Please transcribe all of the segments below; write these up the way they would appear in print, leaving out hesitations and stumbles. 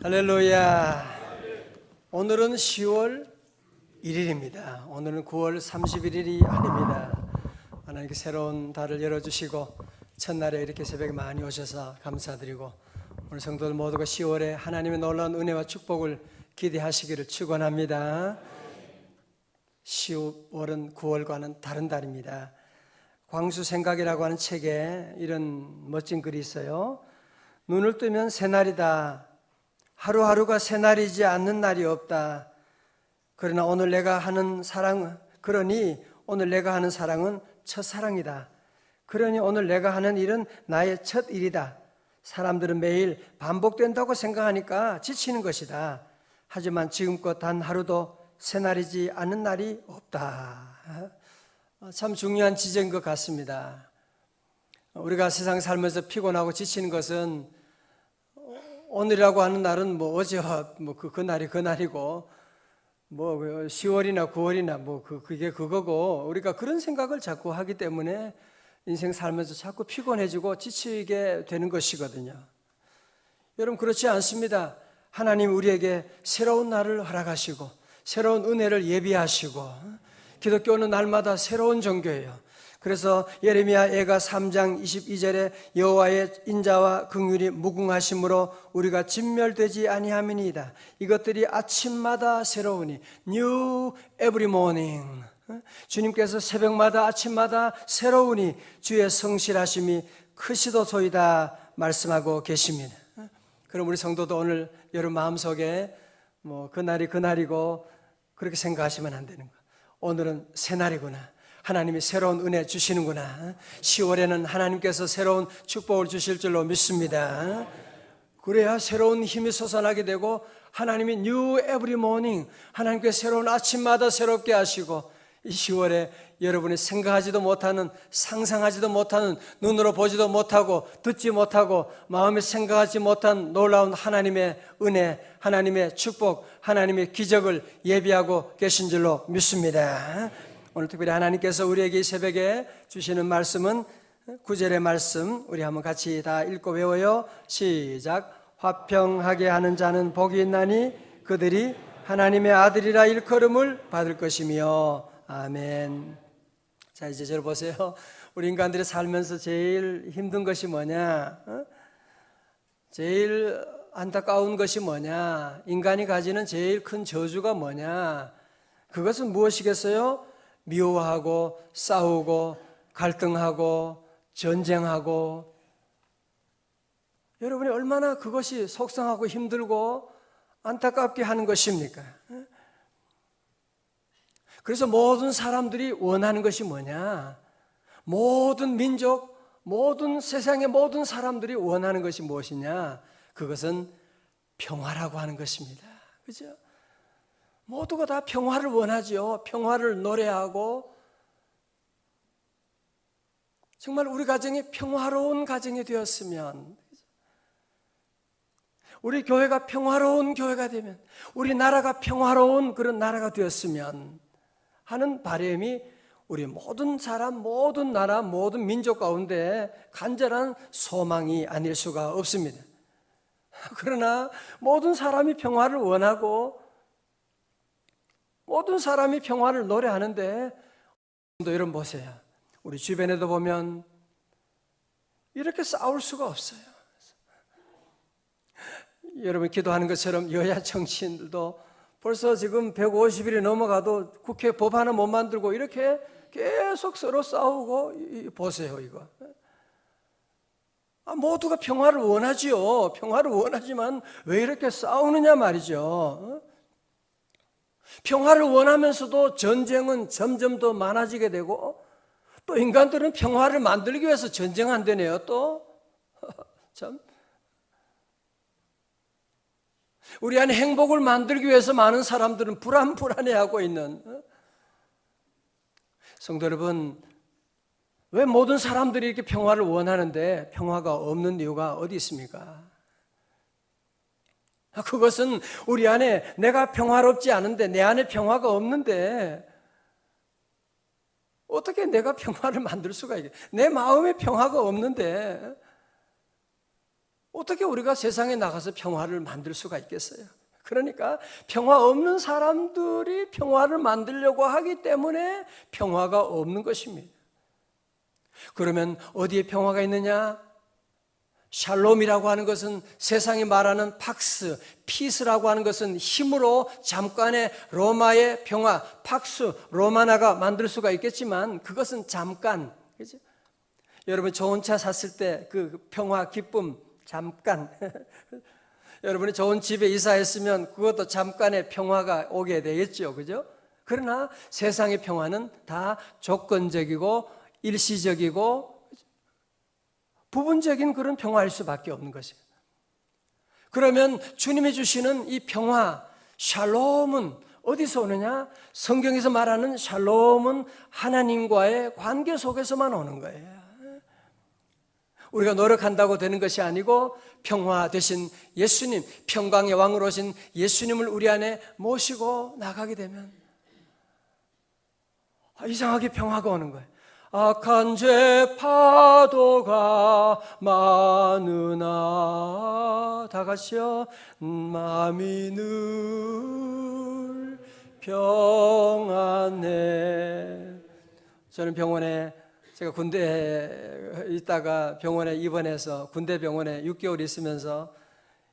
할렐루야. 오늘은 10월 1일입니다. 오늘은 9월 31일이 아닙니다. 하나님께 새로운 달을 열어주시고 첫날에 이렇게 새벽에 많이 오셔서 감사드리고 오늘 성도들 모두가 10월에 하나님의 놀라운 은혜와 축복을 기대하시기를 축원합니다. 10월은 9월과는 다른 달입니다. 광수생각이라고 하는 책에 이런 멋진 글이 있어요. 눈을 뜨면 새날이다. 하루하루가 새날이지 않는 날이 없다. 그러니 오늘 내가 하는 사랑은 첫사랑이다. 그러니 오늘 내가 하는 일은 나의 첫 일이다. 사람들은 매일 반복된다고 생각하니까 지치는 것이다. 하지만 지금껏 단 하루도 새날이지 않는 날이 없다. 참 중요한 지적인 것 같습니다. 우리가 세상 살면서 피곤하고 지치는 것은 오늘이라고 하는 날은 어제와 그날이 그날이고 10월이나 9월이나 그게 그거고 우리가 그런 생각을 자꾸 하기 때문에 인생 살면서 자꾸 피곤해지고 지치게 되는 것이거든요. 여러분 그렇지 않습니다. 하나님 우리에게 새로운 날을 허락하시고 새로운 은혜를 예비하시고 기독교는 날마다 새로운 종교예요. 그래서 예레미야 예가 3장 22절에 여호와의 인자와 긍휼이 무궁하심으로 우리가 진멸되지 아니함이니이다. 이것들이 아침마다 새로우니 New every morning. 주님께서 새벽마다 아침마다 새로우니 주의 성실하심이 크시도소이다 말씀하고 계십니다. 그럼 우리 성도도 오늘 여러분 마음속에 그날이 그날이고 그렇게 생각하시면 안 되는 거예요. 오늘은 새날이구나. 하나님이 새로운 은혜 주시는구나. 10월에는 하나님께서 새로운 축복을 주실 줄로 믿습니다. 그래야 새로운 힘이 솟아나게 되고 하나님이 New every morning, 하나님께 새로운 아침마다 새롭게 하시고 이 10월에 여러분이 생각하지도 못하는, 상상하지도 못하는, 눈으로 보지도 못하고 듣지 못하고 마음에 생각하지 못한 놀라운 하나님의 은혜, 하나님의 축복, 하나님의 기적을 예비하고 계신 줄로 믿습니다. 오늘 특별히 하나님께서 우리에게 이 새벽에 주시는 말씀은 9절의 말씀, 우리 한번 같이 다 읽고 외워요. 시작. 화평하게 하는 자는 복이 있나니 그들이 하나님의 아들이라 일컬음을 받을 것이며. 아멘. 자, 이제 저를 보세요. 우리 인간들이 살면서 제일 힘든 것이 뭐냐? 제일 안타까운 것이 뭐냐? 인간이 가지는 제일 큰 저주가 뭐냐? 그것은 무엇이겠어요? 미워하고 싸우고 갈등하고 전쟁하고. 여러분이 얼마나 그것이 속상하고 힘들고 안타깝게 하는 것입니까? 그래서 모든 사람들이 원하는 것이 뭐냐? 모든 민족, 모든 세상의 모든 사람들이 원하는 것이 무엇이냐? 그것은 평화라고 하는 것입니다. 그죠? 모두가 다 평화를 원하죠. 평화를 노래하고 정말 우리 가정이 평화로운 가정이 되었으면, 우리 교회가 평화로운 교회가 되면, 우리 나라가 평화로운 그런 나라가 되었으면 하는 바람이 우리 모든 사람, 모든 나라, 모든 민족 가운데 간절한 소망이 아닐 수가 없습니다. 그러나 모든 사람이 평화를 원하고 모든 사람이 평화를 노래하는데, 여러분 보세요. 우리 주변에도 보면 이렇게 싸울 수가 없어요. 여러분 기도하는 것처럼 여야 정치인들도 벌써 지금 150일이 넘어가도 국회 법 하나 못 만들고 이렇게 계속 서로 싸우고. 보세요 이거. 모두가 평화를 원하지요. 평화를 원하지만 왜 이렇게 싸우느냐 말이죠. 평화를 원하면서도 전쟁은 점점 더 많아지게 되고, 또 인간들은 평화를 만들기 위해서 전쟁한다네요. 또 참, 우리 안에 행복을 만들기 위해서 많은 사람들은 불안해하고 있는. 성도 여러분, 왜 모든 사람들이 이렇게 평화를 원하는데 평화가 없는 이유가 어디 있습니까? 그것은 우리 안에 내가 평화롭지 않은데, 내 안에 평화가 없는데 어떻게 내가 평화를 만들 수가 있겠어요? 내 마음에 평화가 없는데 어떻게 우리가 세상에 나가서 평화를 만들 수가 있겠어요? 그러니까 평화 없는 사람들이 평화를 만들려고 하기 때문에 평화가 없는 것입니다. 그러면 어디에 평화가 있느냐? 샬롬이라고 하는 것은 세상이 말하는 팍스, 피스라고 하는 것은 힘으로 잠깐의 로마의 평화, 팍스, 로마나가 만들 수가 있겠지만 그것은 잠깐, 그죠? 여러분 좋은 차 샀을 때 그 평화, 기쁨, 잠깐. 여러분이 좋은 집에 이사했으면 그것도 잠깐의 평화가 오게 되겠죠, 그죠? 그러나 세상의 평화는 다 조건적이고 일시적이고 부분적인 그런 평화일 수밖에 없는 것이에요. 그러면 주님이 주시는 이 평화, 샬롬은 어디서 오느냐? 성경에서 말하는 샬롬은 하나님과의 관계 속에서만 오는 거예요. 우리가 노력한다고 되는 것이 아니고 평화 되신 예수님, 평강의 왕으로 오신 예수님을 우리 안에 모시고 나가게 되면 이상하게 평화가 오는 거예요. 악한 죄 파도가 많으나 다 같이요. 마음이 늘 평안해. 저는 병원에 제가 군대에 있다가 병원에 입원해서 군대 병원에 6개월 있으면서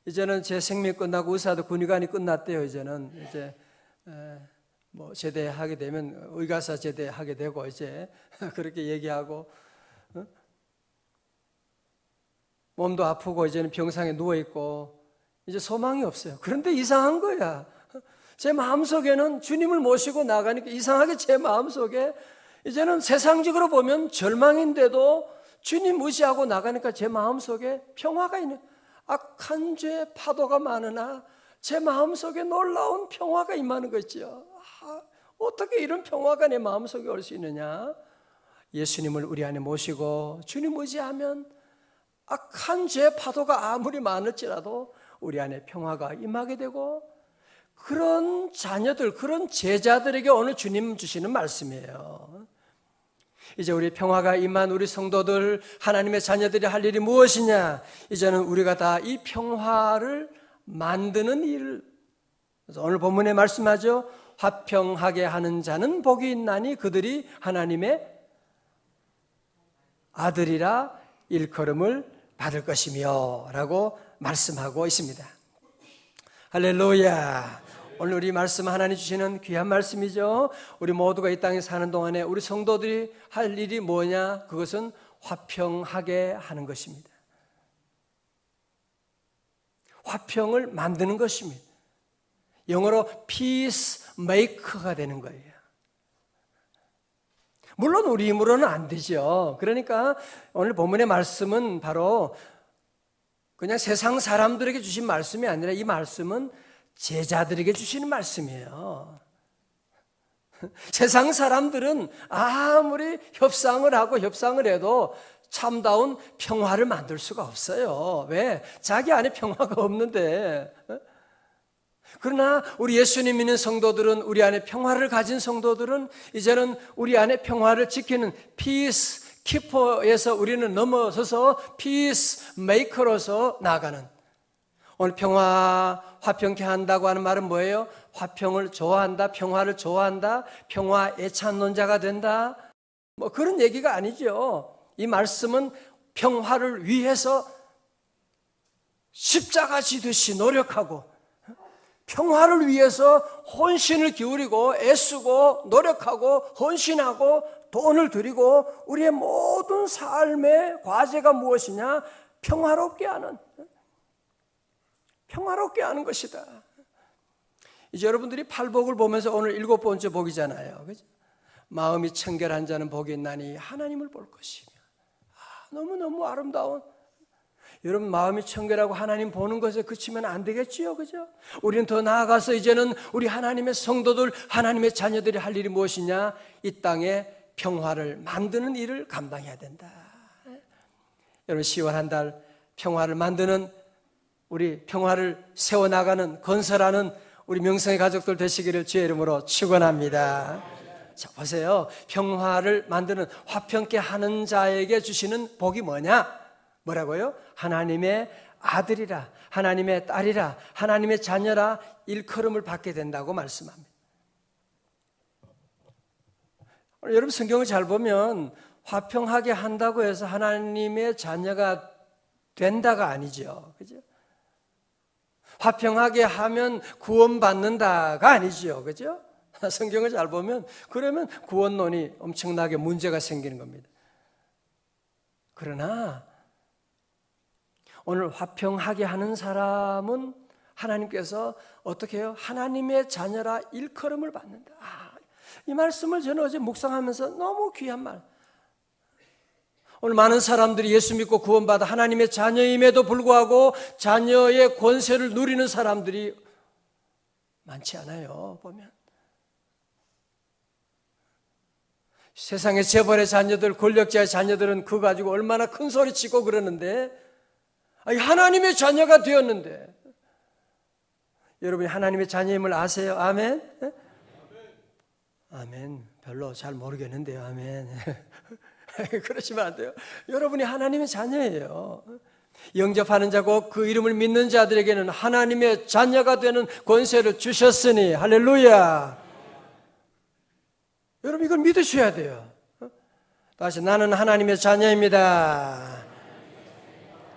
이제는 제 생명 끝나고 의사도 군의관이 끝났대요. 이제는 이제 뭐 제대하게 되면 의가사 제대하게 되고 이제 그렇게 얘기하고 몸도 아프고 이제는 병상에 누워 있고 이제 소망이 없어요. 그런데 이상한 거야. 제 마음속에는 주님을 모시고 나가니까 이상하게 제 마음속에 이제는 세상적으로 보면 절망인데도 주님 무시하고 나가니까 제 마음속에 평화가 있는, 악한 죄 파도가 많으나 제 마음속에 놀라운 평화가 임하는 거죠. 어떻게 이런 평화가 내 마음속에 올 수 있느냐? 예수님을 우리 안에 모시고 주님 의지하면 악한 죄 파도가 아무리 많을지라도 우리 안에 평화가 임하게 되고, 그런 자녀들, 그런 제자들에게 오늘 주님 주시는 말씀이에요. 이제 우리 평화가 임한 우리 성도들, 하나님의 자녀들이 할 일이 무엇이냐? 이제는 우리가 다 이 평화를 만드는 일. 그래서 오늘 본문에 말씀하죠. 화평하게 하는 자는 복이 있나니 그들이 하나님의 아들이라 일컬음을 받을 것이며 라고 말씀하고 있습니다. 할렐루야. 오늘 우리 말씀 하나님 주시는 귀한 말씀이죠. 우리 모두가 이 땅에 사는 동안에 우리 성도들이 할 일이 뭐냐? 그것은 화평하게 하는 것입니다. 화평을 만드는 것입니다. 영어로 peacemaker가 되는 거예요. 물론 우리 힘으로는 안 되죠. 그러니까 오늘 본문의 말씀은 바로 그냥 세상 사람들에게 주신 말씀이 아니라 이 말씀은 제자들에게 주시는 말씀이에요. 세상 사람들은 아무리 협상을 하고 협상을 해도 참다운 평화를 만들 수가 없어요. 왜? 자기 안에 평화가 없는데. 그러나 우리 예수님 믿는 성도들은, 우리 안에 평화를 가진 성도들은 이제는 우리 안에 평화를 지키는 피스 키퍼에서 우리는 넘어서서 피스 메이커로서 나아가는, 오늘 평화, 화평케 한다고 하는 말은 뭐예요? 화평을 좋아한다, 평화를 좋아한다, 평화 애찬론자가 된다, 뭐 그런 얘기가 아니죠. 이 말씀은 평화를 위해서 십자가 지듯이 노력하고 평화를 위해서 혼신을 기울이고 애쓰고 노력하고 헌신하고 돈을 들이고 우리의 모든 삶의 과제가 무엇이냐? 평화롭게 하는 것이다. 이제 여러분들이 팔복을 보면서 오늘 7번째 복이잖아요. 그죠? 마음이 청결한 자는 복이 있나니 하나님을 볼 것이며. 너무너무 아름다운. 여러분, 마음이 청결하고 하나님 보는 것에 그치면 안 되겠지요, 그죠? 우리는 더 나아가서 이제는 우리 하나님의 성도들, 하나님의 자녀들이 할 일이 무엇이냐? 이 땅에 평화를 만드는 일을 감당해야 된다. 여러분, 10월 한 달 평화를 만드는, 우리 평화를 세워나가는, 건설하는 우리 명성의 가족들 되시기를 주의 이름으로 축원합니다. 자, 보세요. 평화를 만드는, 화평케 하는 자에게 주시는 복이 뭐냐? 뭐라고요? 하나님의 아들이라, 하나님의 딸이라, 하나님의 자녀라 일컬음을 받게 된다고 말씀합니다. 여러분 성경을 잘 보면 화평하게 한다고 해서 하나님의 자녀가 된다가 아니죠. 그죠? 화평하게 하면 구원받는다가 아니죠. 그죠? 성경을 잘 보면 그러면 구원론이 엄청나게 문제가 생기는 겁니다. 그러나 오늘 화평하게 하는 사람은 하나님께서 어떻게 해요? 하나님의 자녀라 일컬음을 받는다. 이 말씀을 저는 어제 묵상하면서 너무 귀한 말. 오늘 많은 사람들이 예수 믿고 구원받아 하나님의 자녀임에도 불구하고 자녀의 권세를 누리는 사람들이 많지 않아요. 보면 세상의 재벌의 자녀들, 권력자의 자녀들은 그거 가지고 얼마나 큰 소리 치고 그러는데, 하나님의 자녀가 되었는데, 여러분이 하나님의 자녀임을 아세요? 아멘? 아멘. 별로 잘 모르겠는데요. 아멘. 그러시면 안 돼요. 여러분이 하나님의 자녀예요. 영접하는 자고 그 이름을 믿는 자들에게는 하나님의 자녀가 되는 권세를 주셨으니 할렐루야. 여러분 이걸 믿으셔야 돼요. 다시 나는 하나님의 자녀입니다.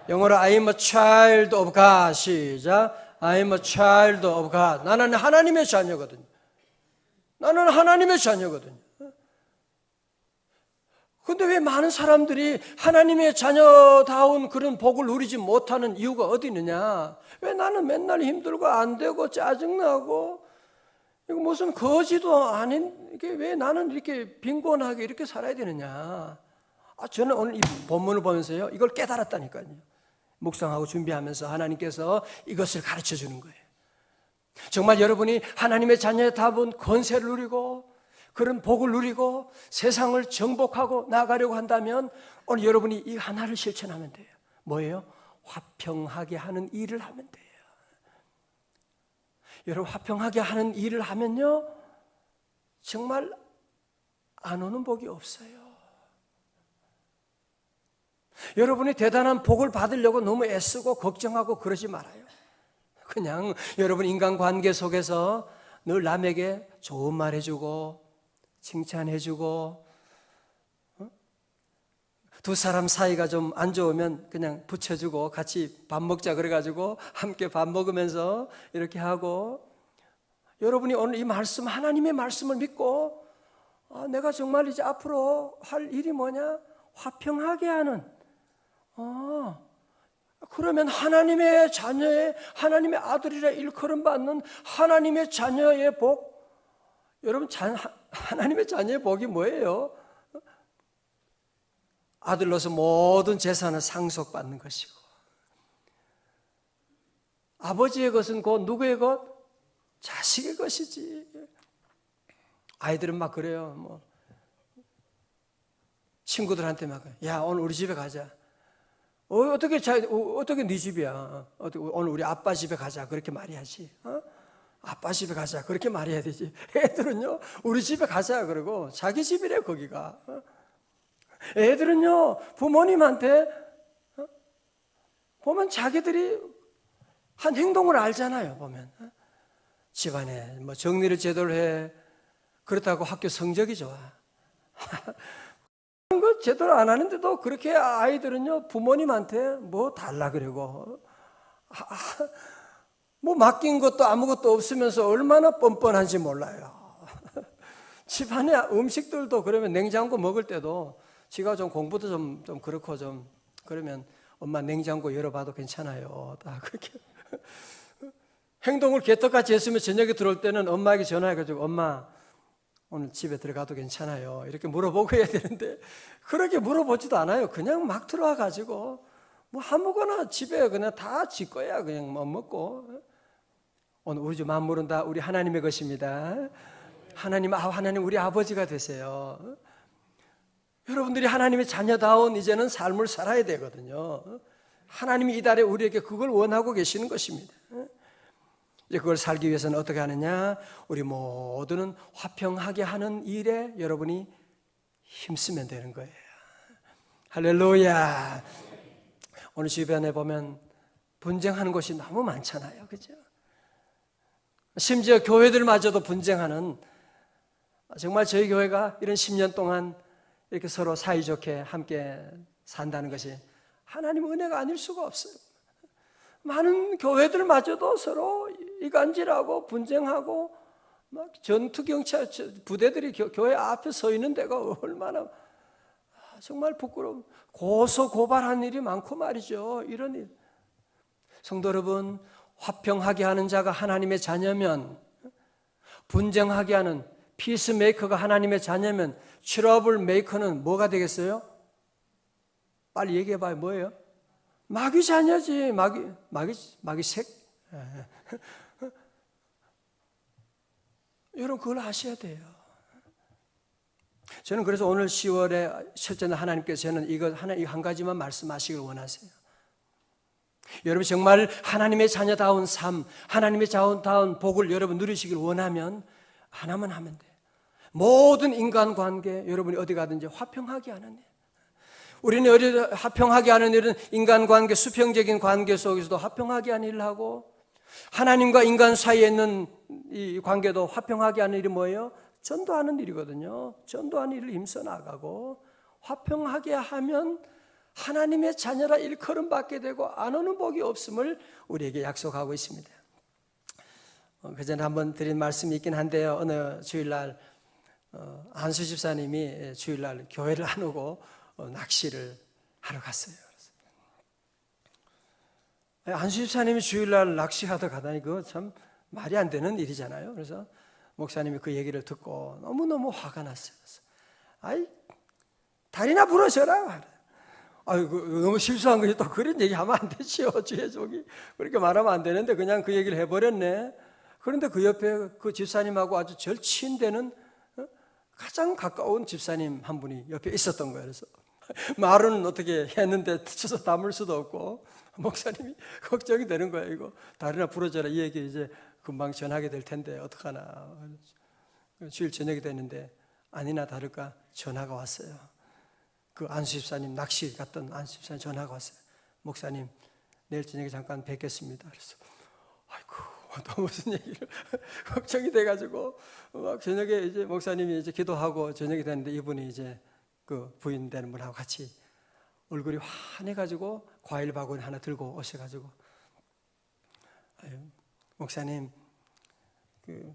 영어로 I am a child of God. 시작. I am a child of God. 나는 하나님의 자녀거든요. 나는 하나님의 자녀거든요. 그런데 왜 많은 사람들이 하나님의 자녀다운 그런 복을 누리지 못하는 이유가 어디 있느냐? 왜 나는 맨날 힘들고 안 되고 짜증나고 이거 무슨 거지도 아닌 이게 왜 나는 이렇게 빈곤하게 이렇게 살아야 되느냐? 저는 오늘 이 본문을 보면서요 이걸 깨달았다니까요. 묵상하고 준비하면서 하나님께서 이것을 가르쳐 주는 거예요. 정말 여러분이 하나님의 자녀의 답은 권세를 누리고 그런 복을 누리고 세상을 정복하고 나가려고 한다면 오늘 여러분이 이 하나를 실천하면 돼요. 뭐예요? 화평하게 하는 일을 하면 돼요. 여러분 화평하게 하는 일을 하면요 정말 안 오는 복이 없어요. 여러분이 대단한 복을 받으려고 너무 애쓰고 걱정하고 그러지 말아요. 그냥 여러분 인간관계 속에서 늘 남에게 좋은 말 해주고 칭찬해주고 두 사람 사이가 좀 안 좋으면 그냥 붙여주고 같이 밥 먹자 그래가지고 함께 밥 먹으면서 이렇게 하고 여러분이 오늘 이 말씀 하나님의 말씀을 믿고 내가 정말 이제 앞으로 할 일이 뭐냐? 화평하게 하는 그러면 하나님의 자녀의 하나님의 아들이라 일컬음 받는 하나님의 자녀의 복 여러분 하나님의 자녀의 복이 뭐예요? 아들로서 모든 재산을 상속받는 것이고 아버지의 것은 곧 누구의 것? 자식의 것이지. 아이들은 막 그래요. 뭐 친구들한테 막 야 오늘 우리 집에 가자. 어떻게 네 집이야? 오늘 우리 아빠 집에 가자. 그렇게 말해야지. 아빠 집에 가자. 그렇게 말해야 되지. 애들은요 우리 집에 가자. 그러고 자기 집이래 거기가. 애들은요 부모님한테 보면 자기들이 한 행동을 알잖아요. 보면 집안에 뭐 정리를 제대로 해 그렇다고 학교 성적이 좋아 거 제대로 안 하는데도 그렇게 아이들은요 부모님한테 뭐 달라 그러고 뭐 맡긴 것도 아무것도 없으면서 얼마나 뻔뻔한지 몰라요. 집안에 음식들도 그러면 냉장고 먹을 때도 지가 좀 공부도 좀 그렇고 좀 그러면 엄마 냉장고 열어봐도 괜찮아요. 다 그렇게 행동을 개떡같이 했으면 저녁에 들어올 때는 엄마에게 전화해가지고 엄마 오늘 집에 들어가도 괜찮아요. 이렇게 물어보고 해야 되는데 그렇게 물어보지도 않아요. 그냥 막 들어와가지고 뭐 아무거나 집에 그냥 다 지 거야. 그냥 뭐 먹고 오늘 우리 집 만물은 다 우리 하나님의 것입니다. 하나님 우리 아버지가 되세요. 여러분들이 하나님의 자녀다운 이제는 삶을 살아야 되거든요. 하나님이 이달에 우리에게 그걸 원하고 계시는 것입니다. 이제 그걸 살기 위해서는 어떻게 하느냐? 우리 모두는 화평하게 하는 일에 여러분이 힘쓰면 되는 거예요. 할렐루야. 오늘 주변에 보면 분쟁하는 곳이 너무 많잖아요. 그죠? 심지어 교회들마저도 분쟁하는, 정말 저희 교회가 이런 10년 동안 이렇게 서로 사이좋게 함께 산다는 것이 하나님 은혜가 아닐 수가 없어요. 많은 교회들마저도 서로 이간질하고 분쟁하고 막 전투경찰 부대들이 교회 앞에 서 있는 데가 얼마나 정말 부끄러운, 고소고발한 일이 많고 말이죠. 이런 일. 성도 여러분, 화평하게 하는 자가 하나님의 자녀면, 분쟁하게 하는 피스메이커가 하나님의 자녀면, 트러블 메이커는 뭐가 되겠어요? 빨리 얘기해봐요. 뭐예요? 마귀 자녀지. 마귀색. 여러분 그걸 아셔야 돼요. 저는 그래서 오늘 10월에 첫째 날 하나님께서 저는 이 한 가지만 말씀하시길 원하세요. 여러분 정말 하나님의 자녀다운 삶, 하나님의 자녀다운 복을 여러분 누리시길 원하면 하나만 하면 돼요. 모든 인간관계 여러분이 어디 가든지 화평하게 하는 일. 우리는 화평하게 하는 일은 인간관계, 수평적인 관계 속에서도 화평하게 하는 일을 하고, 하나님과 인간 사이에 있는 이 관계도 화평하게 하는 일이 뭐예요? 전도하는 일이거든요. 전도하는 일을 힘써 나가고, 화평하게 하면 하나님의 자녀라 일컬음 받게 되고 안 오는 복이 없음을 우리에게 약속하고 있습니다. 그전에 한번 드린 말씀이 있긴 한데요. 어느 주일날 안수 집사님이 주일날 교회를 안 오고 낚시를 하러 갔어요. 안수 집사님이 주일날 낚시하러 가다니 그거 참 말이 안 되는 일이잖아요. 그래서 목사님이 그 얘기를 듣고 너무너무 화가 났어요. 아이, 다리나 부러져라. 아이고, 너무 실수한 거지. 또 그런 얘기 하면 안 되지요. 주의 종이. 그렇게 말하면 안 되는데 그냥 그 얘기를 해버렸네. 그런데 그 옆에 그 집사님하고 아주 절친되는 가장 가까운 집사님 한 분이 옆에 있었던 거예요. 그래서 말은 어떻게 했는데 쳐서 담을 수도 없고 목사님이 걱정이 되는 거예요. 이거 다리나 부러져라 이 얘기 이제 금방 전하게 될 텐데 어떡하나. 주일 저녁이 됐는데 아니나 다를까 전화가 왔어요. 그 안수 집사님, 낚시 갔던 안수 집사님 전화가 왔어요. 목사님 내일 저녁에 잠깐 뵙겠습니다. 그래서 아이고 또 무슨 얘기를 걱정이 돼가지고 막 저녁에 이제 목사님이 이제 기도하고 저녁이 됐는데 이분이 이제 그 부인 되는 분하고 같이 얼굴이 환해가지고 과일 바구니 하나 들고 오셔가지고 아유, 목사님 그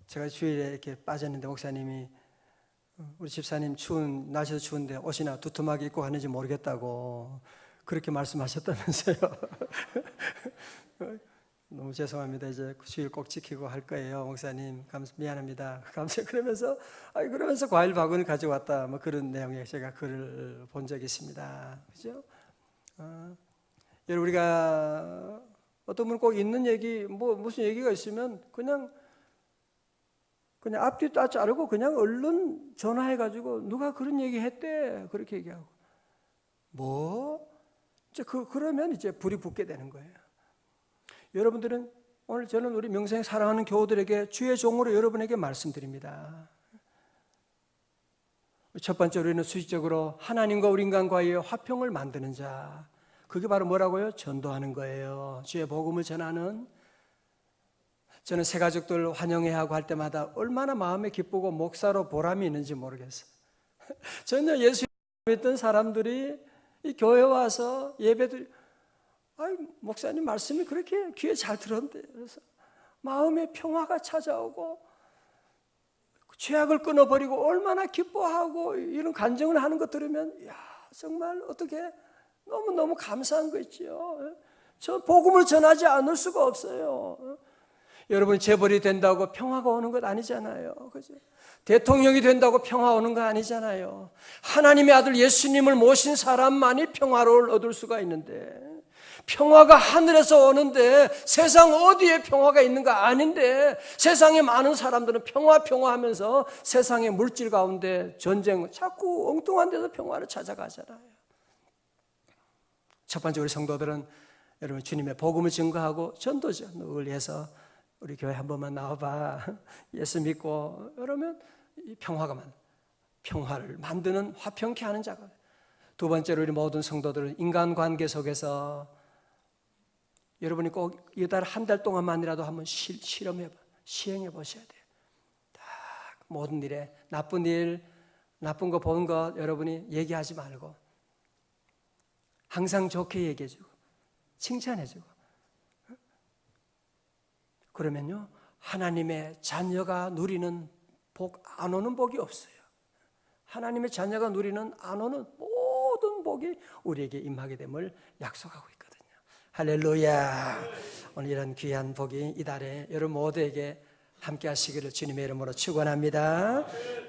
제가 주일에 이렇게 빠졌는데 목사님이 우리 집사님 추운 날씨도 추운데 옷이나 두툼하게 입고 가는지 모르겠다고 그렇게 말씀하셨다면서요. 너무 죄송합니다. 이제 주일 꼭 지키고 할 거예요, 목사님. 미안합니다. 그러면서 과일 바구니 가지고 왔다. 뭐 그런 내용의 제가 글을 본 적이 있습니다. 그죠? 여러분 우리가 어떤 분은 꼭 있는 얘기, 뭐 무슨 얘기가 있으면 그냥 앞뒤 다 자르고 그냥 얼른 전화해가지고 누가 그런 얘기 했대 그렇게 얘기하고 뭐 이제 그러면 이제 불이 붙게 되는 거예요. 여러분들은 오늘 저는 우리 명생 사랑하는 교우들에게 주의 종으로 여러분에게 말씀드립니다. 첫 번째로 우리는 수식적으로 하나님과 우리 인간과의 화평을 만드는 자, 그게 바로 뭐라고요? 전도하는 거예요. 주의 복음을 전하는. 저는 새 가족들 환영회 하고 할 때마다 얼마나 마음에 기쁘고 목사로 보람이 있는지 모르겠어요. 전혀 예수 믿던 사람들이 이 교회 와서 예배들, 목사님 말씀이 그렇게 귀에 잘 들었는데, 그래서 마음에 평화가 찾아오고 죄악을 끊어버리고 얼마나 기뻐하고 이런 간증을 하는 것 들으면 정말 어떻게 너무너무 감사한 거 있지요. 저 복음을 전하지 않을 수가 없어요. 여러분 재벌이 된다고 평화가 오는 것 아니잖아요. 그죠? 대통령이 된다고 평화 오는 거 아니잖아요. 하나님의 아들 예수님을 모신 사람만이 평화를 얻을 수가 있는데, 평화가 하늘에서 오는데 세상 어디에 평화가 있는가 아닌데, 세상에 많은 사람들은 평화 하면서 세상의 물질 가운데 전쟁, 자꾸 엉뚱한 데서 평화를 찾아가잖아요. 첫 번째 우리 성도들은 여러분 주님의 복음을 증거하고 전도죠. 늘 위해서 우리 교회 한 번만 나와봐. 예수 믿고 그러면 이 평화를 만드는 화평케 하는 자가. 두 번째로 우리 모든 성도들은 인간관계 속에서 여러분이 꼭 이달 한 달 동안만이라도 한번 시행해 보셔야 돼요. 딱 모든 일에 나쁜 일, 나쁜 거 보는 거 여러분이 얘기하지 말고 항상 좋게 얘기해주고 칭찬해주고 그러면요 하나님의 자녀가 누리는 복 안 오는 복이 없어요. 하나님의 자녀가 누리는 안 오는 모든 복이 우리에게 임하게 됨을 약속하고 있거든요. 할렐루야. 오늘 이런 귀한 복이 이달에 여러분 모두에게 함께 하시기를 주님의 이름으로 축원합니다.